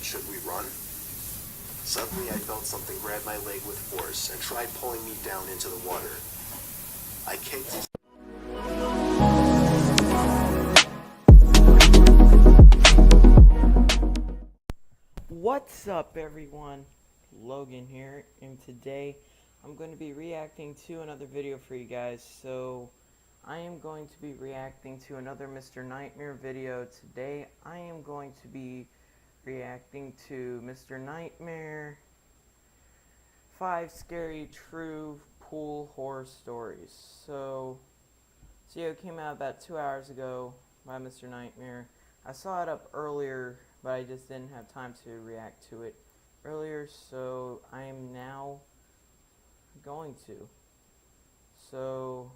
should we run? Suddenly I felt something grab my leg with force and tried pulling me down into the water. I kicked. What's up, everyone? Logan here, and today I'm going to be reacting to another video for you guys. So I am going to be reacting to another Mr. Nightmare video. Today I am going to be reacting to Mr. Nightmare 5 Scary True Pool Horror Stories. So this video came out about 2 hours ago by Mr. Nightmare. I saw it up earlier, but I just didn't have time to react to it earlier, so I am now going to. So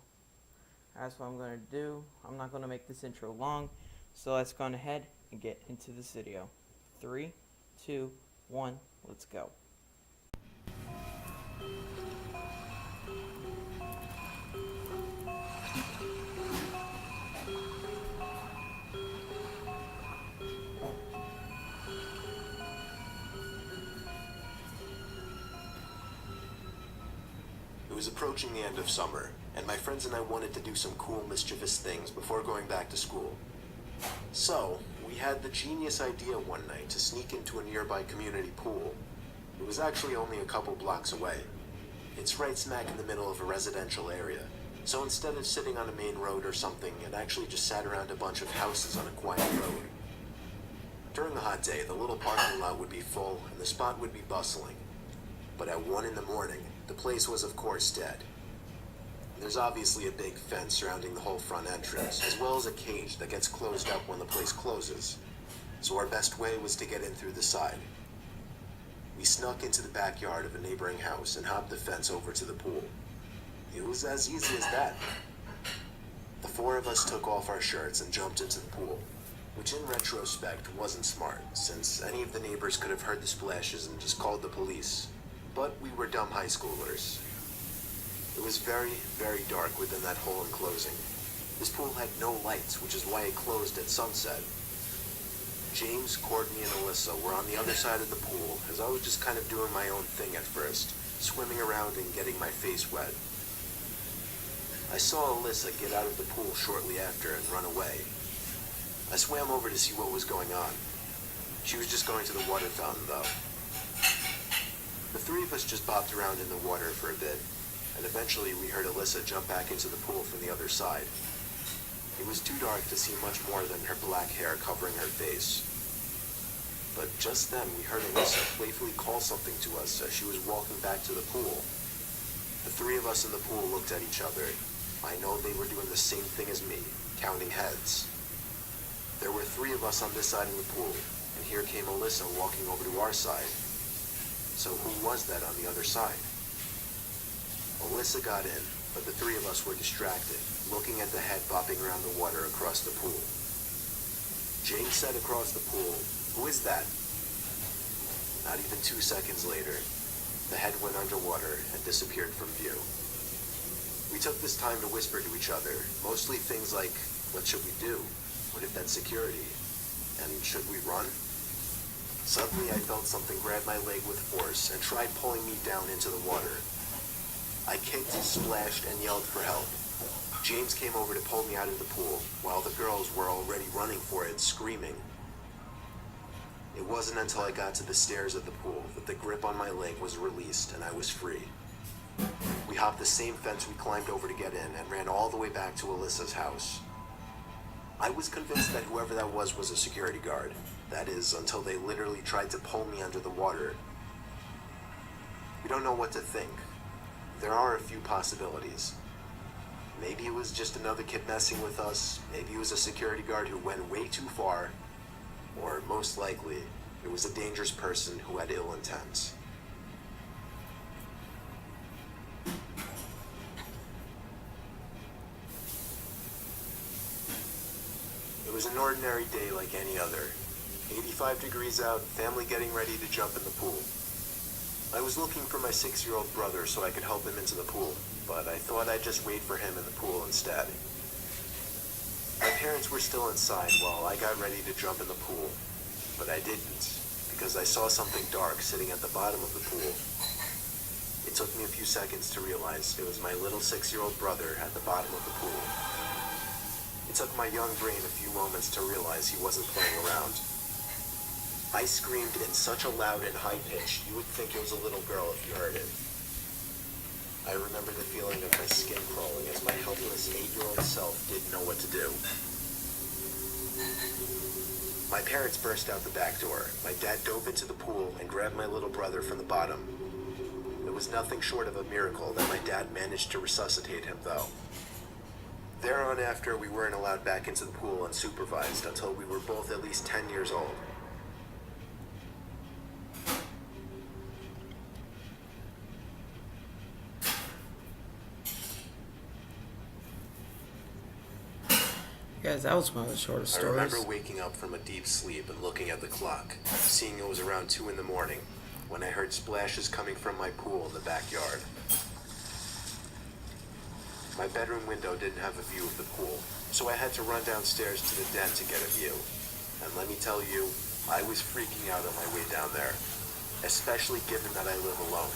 that's what I'm going to do. I'm not going to make this intro long, so let's go ahead and get into this video. 3, 2, 1, let's go. It was approaching the end of summer, and my friends and I wanted to do some cool, mischievous things before going back to school. So, we had the genius idea one night to sneak into a nearby community pool. It was actually only a couple blocks away. It's right smack in the middle of a residential area, so instead of sitting on a main road or something, it actually just sat around a bunch of houses on a quiet road. During a hot day, the little parking lot would be full and the spot would be bustling. But at 1 in the morning, the place was of course dead. There's obviously a big fence surrounding the whole front entrance, as well as a cage that gets closed up when the place closes. So our best way was to get in through the side. We snuck into the backyard of a neighboring house and hopped the fence over to the pool. It was as easy as that. The 4 of us took off our shirts and jumped into the pool, which in retrospect wasn't smart, since any of the neighbors could have heard the splashes and just called the police. But we were dumb high schoolers. It was very, very dark within that whole enclosing. This pool had no lights, which is why it closed at sunset. James, Courtney, and Alyssa were on the other side of the pool, as I was just kind of doing my own thing at first, swimming around and getting my face wet. I saw Alyssa get out of the pool shortly after and run away. I swam over to see what was going on. She was just going to the water fountain, though. The 3 of us just bopped around in the water for a bit, and eventually we heard Alyssa jump back into the pool from the other side. It was too dark to see much more than her black hair covering her face. But just then we heard Alyssa playfully call something to us as she was walking back to the pool. The 3 of us in the pool looked at each other. I know they were doing the same thing as me, counting heads. There were 3 of us on this side of the pool, and here came Alyssa walking over to our side. So who was that on the other side? Alyssa got in, but the 3 of us were distracted, looking at the head bopping around the water across the pool. James said across the pool, "Who is that?" Not even 2 seconds later, the head went underwater and disappeared from view. We took this time to whisper to each other, mostly things like, what should we do? What if that's security? And should we run? Suddenly I felt something grab my leg with force and tried pulling me down into the water. I kicked, splashed, and yelled for help. James came over to pull me out of the pool, while the girls were already running for it, screaming. It wasn't until I got to the stairs of the pool that the grip on my leg was released and I was free. We hopped the same fence we climbed over to get in and ran all the way back to Alyssa's house. I was convinced that whoever that was a security guard. That is, until they literally tried to pull me under the water. We don't know what to think. There are a few possibilities. Maybe it was just another kid messing with us, maybe it was a security guard who went way too far, or most likely, it was a dangerous person who had ill intent. It was an ordinary day like any other. 85 degrees out, family getting ready to jump in the pool. I was looking for my 6-year-old brother so I could help him into the pool, but I thought I'd just wait for him in the pool instead. My parents were still inside while I got ready to jump in the pool, but I didn't, because I saw something dark sitting at the bottom of the pool. It took me a few seconds to realize it was my little 6-year-old brother at the bottom of the pool. It took my young brain a few moments to realize he wasn't playing around. I screamed in such a loud and high pitch, you would think it was a little girl if you heard it. I remember the feeling of my skin crawling as my helpless 8-year-old self didn't know what to do. My parents burst out the back door. My dad dove into the pool and grabbed my little brother from the bottom. It was nothing short of a miracle that my dad managed to resuscitate him, though. Thereafter, we weren't allowed back into the pool unsupervised until we were both at least 10 years old. Guys, that was one of the shortest I stories. remember waking up from a deep sleep and looking at the clock, seeing it was around 2 in the morning, when I heard splashes coming from my pool in the backyard. My bedroom window didn't have a view of the pool, so I had to run downstairs to the den to get a view. And let me tell you, I was freaking out on my way down there, especially given that I live alone.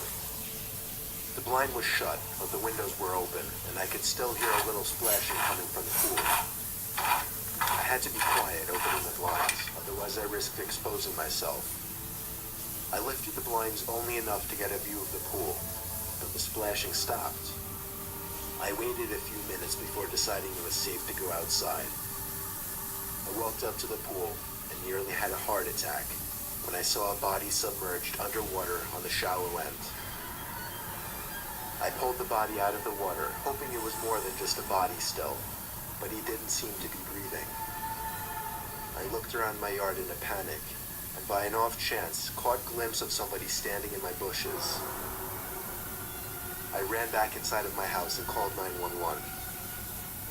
The blind was shut, but the windows were open, and I could still hear a little splashing coming from the pool. I had to be quiet opening the blinds, otherwise I risked exposing myself. I lifted the blinds only enough to get a view of the pool, but the splashing stopped. I waited a few minutes before deciding it was safe to go outside. I walked up to the pool and nearly had a heart attack when I saw a body submerged underwater on the shallow end. I pulled the body out of the water, hoping it was more than just a body still, but he didn't seem to be breathing. I looked around my yard in a panic, and by an off chance, caught a glimpse of somebody standing in my bushes. I ran back inside of my house and called 911.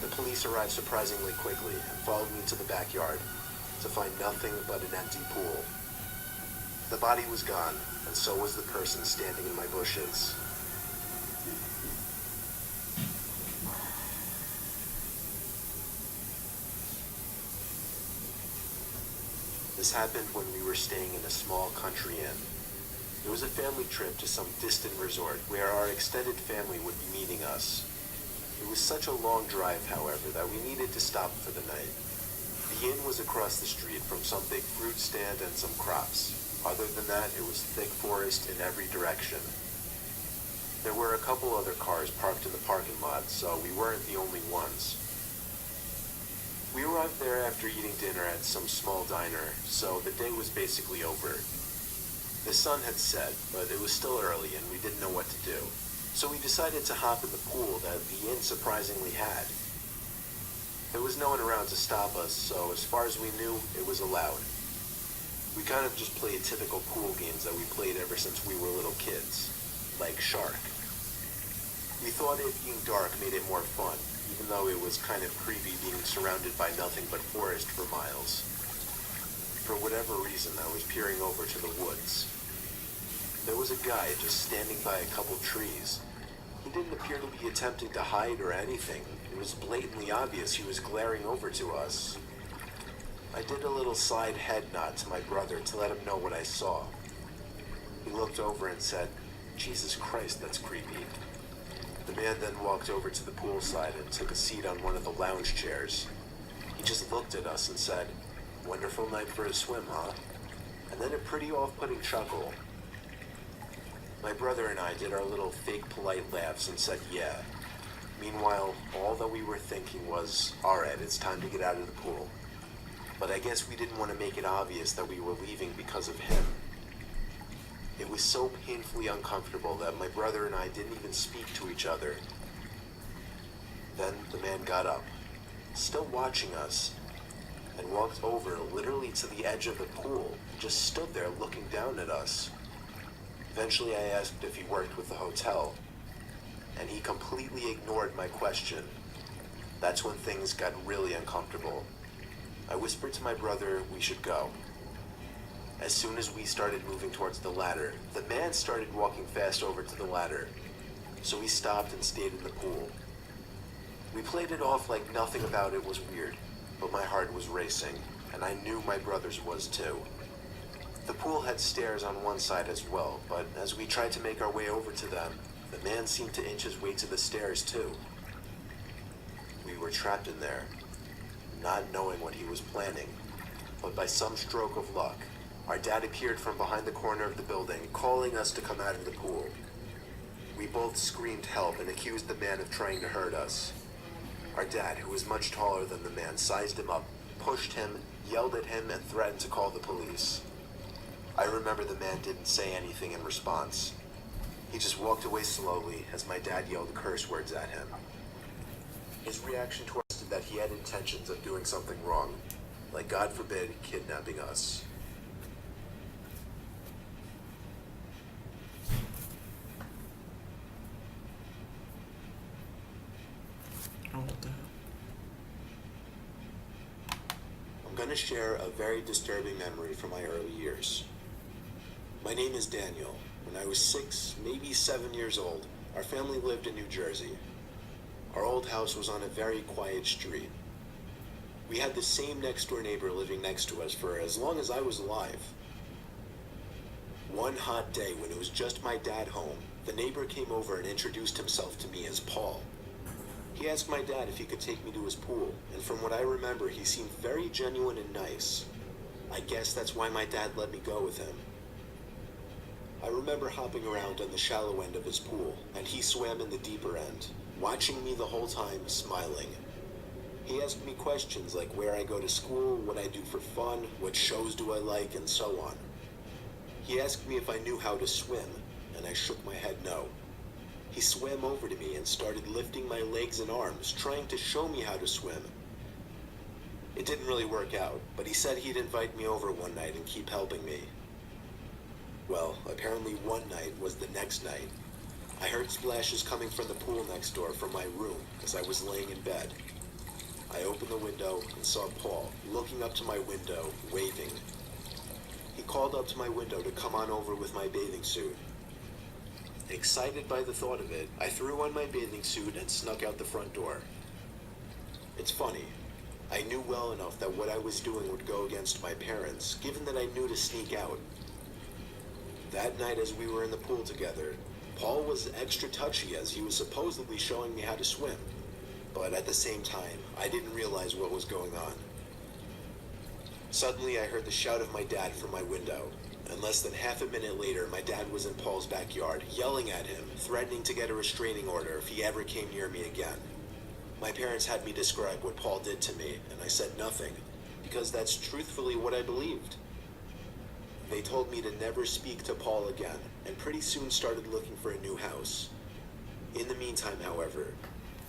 The police arrived surprisingly quickly and followed me to the backyard to find nothing but an empty pool. The body was gone, and so was the person standing in my bushes. This happened when we were staying in a small country inn. It was a family trip to some distant resort where our extended family would be meeting us. It was such a long drive, however, that we needed to stop for the night. The inn was across the street from some big fruit stand and some crops. Other than that, it was thick forest in every direction. There were a couple other cars parked in the parking lot, so we weren't the only ones. We arrived there after eating dinner at some small diner, so the day was basically over. The sun had set, but it was still early and we didn't know what to do, so we decided to hop in the pool that the inn surprisingly had. There was no one around to stop us, so as far as we knew, it was allowed. We kind of just played typical pool games that we played ever since we were little kids, like Shark. We thought it being dark made it more fun, even though it was kind of creepy being surrounded by nothing but forest for miles. For whatever reason, I was peering over to the woods. There was a guy just standing by a couple trees. He didn't appear to be attempting to hide or anything. It was blatantly obvious he was glaring over to us. I did a little side head nod to my brother to let him know what I saw. He looked over and said, "Jesus Christ, that's creepy." The man then walked over to the poolside and took a seat on one of the lounge chairs. He just looked at us and said, "Wonderful night for a swim, huh?" And then a pretty off-putting chuckle. My brother and I did our little fake polite laughs and said, "Yeah." Meanwhile, all that we were thinking was, alright, it's time to get out of the pool. But I guess we didn't want to make it obvious that we were leaving because of him. It was so painfully uncomfortable that my brother and I didn't even speak to each other. Then the man got up, still watching us, and walked over literally to the edge of the pool, and just stood there looking down at us. Eventually I asked if he worked with the hotel, and he completely ignored my question. That's when things got really uncomfortable. I whispered to my brother we should go. As soon as we started moving towards the ladder, the man started walking fast over to the ladder, so we stopped and stayed in the pool. We played it off like nothing about it was weird, but my heart was racing, and I knew my brother's was too. The pool had stairs on one side as well, but as we tried to make our way over to them, the man seemed to inch his way to the stairs too. We were trapped in there, not knowing what he was planning, but by some stroke of luck, our dad appeared from behind the corner of the building, calling us to come out of the pool. We both screamed help and accused the man of trying to hurt us. Our dad, who was much taller than the man, sized him up, pushed him, yelled at him, and threatened to call the police. I remember the man didn't say anything in response. He just walked away slowly as my dad yelled curse words at him. His reaction to us was that he had intentions of doing something wrong, like God forbid, kidnapping us. I'm going to share a very disturbing memory from my early years. My name is Daniel. When I was 6, maybe 7 years old, our family lived in New Jersey. Our old house was on a very quiet street. We had the same next-door neighbor living next to us for as long as I was alive. One hot day when it was just my dad home, the neighbor came over and introduced himself to me as Paul. He asked my dad if he could take me to his pool, and from what I remember, he seemed very genuine and nice. I guess that's why my dad let me go with him. I remember hopping around on the shallow end of his pool, and he swam in the deeper end, watching me the whole time, smiling. He asked me questions like where I go to school, what I do for fun, what shows do I like, and so on. He asked me if I knew how to swim, and I shook my head no. He swam over to me and started lifting my legs and arms, trying to show me how to swim. It didn't really work out, but he said he'd invite me over one night and keep helping me. Well, apparently one night was the next night. I heard splashes coming from the pool next door from my room as I was laying in bed. I opened the window and saw Paul looking up to my window, waving. He called up to my window to come on over with my bathing suit. Excited by the thought of it, I threw on my bathing suit and snuck out the front door. It's funny. I knew well enough that what I was doing would go against my parents, given that I knew to sneak out. That night as we were in the pool together, Paul was extra touchy as he was supposedly showing me how to swim. But at the same time, I didn't realize what was going on. Suddenly I heard the shout of my dad from my window, and less than half a minute later my dad was in Paul's backyard, yelling at him, threatening to get a restraining order if he ever came near me again. My parents had me describe what Paul did to me, and I said nothing, because that's truthfully what I believed. They told me to never speak to Paul again, and pretty soon started looking for a new house. In the meantime, however,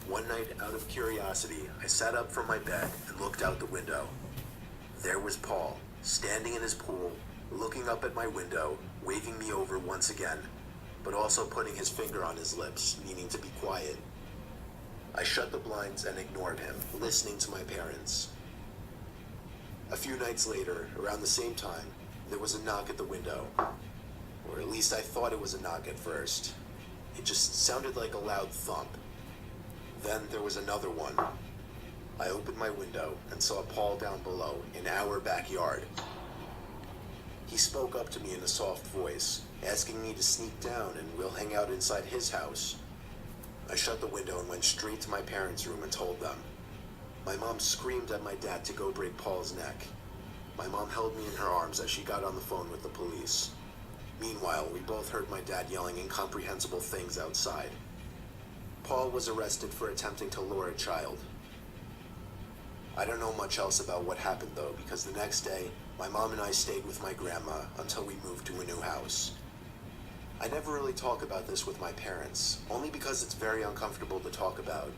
one night out of curiosity, I sat up from my bed and looked out the window. There was Paul, standing in his pool, looking up at my window, waving me over once again, but also putting his finger on his lips, meaning to be quiet. I shut the blinds and ignored him, listening to my parents. A few nights later, around the same time, there was a knock at the window. Or at least I thought it was a knock at first. It just sounded like a loud thump. Then there was another one. I opened my window and saw Paul down below in our backyard. He spoke up to me in a soft voice, asking me to sneak down and we'll hang out inside his house. I shut the window and went straight to my parents' room and told them. My mom screamed at my dad to go break Paul's neck. My mom held me in her arms as she got on the phone with the police. Meanwhile, we both heard my dad yelling incomprehensible things outside. Paul was arrested for attempting to lure a child. I don't know much else about what happened though, because the next day, my mom and I stayed with my grandma until we moved to a new house. I never really talk about this with my parents, only because it's very uncomfortable to talk about.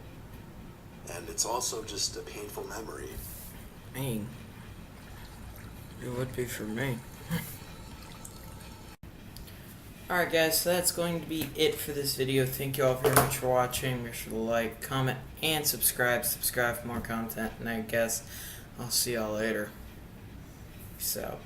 And it's also just a painful memory. It would be for me. Alright guys, so that's going to be it for this video. Thank you all very much for watching. Make sure to like, comment, and subscribe. Subscribe for more content, and I guess I'll see y'all later. Peace out.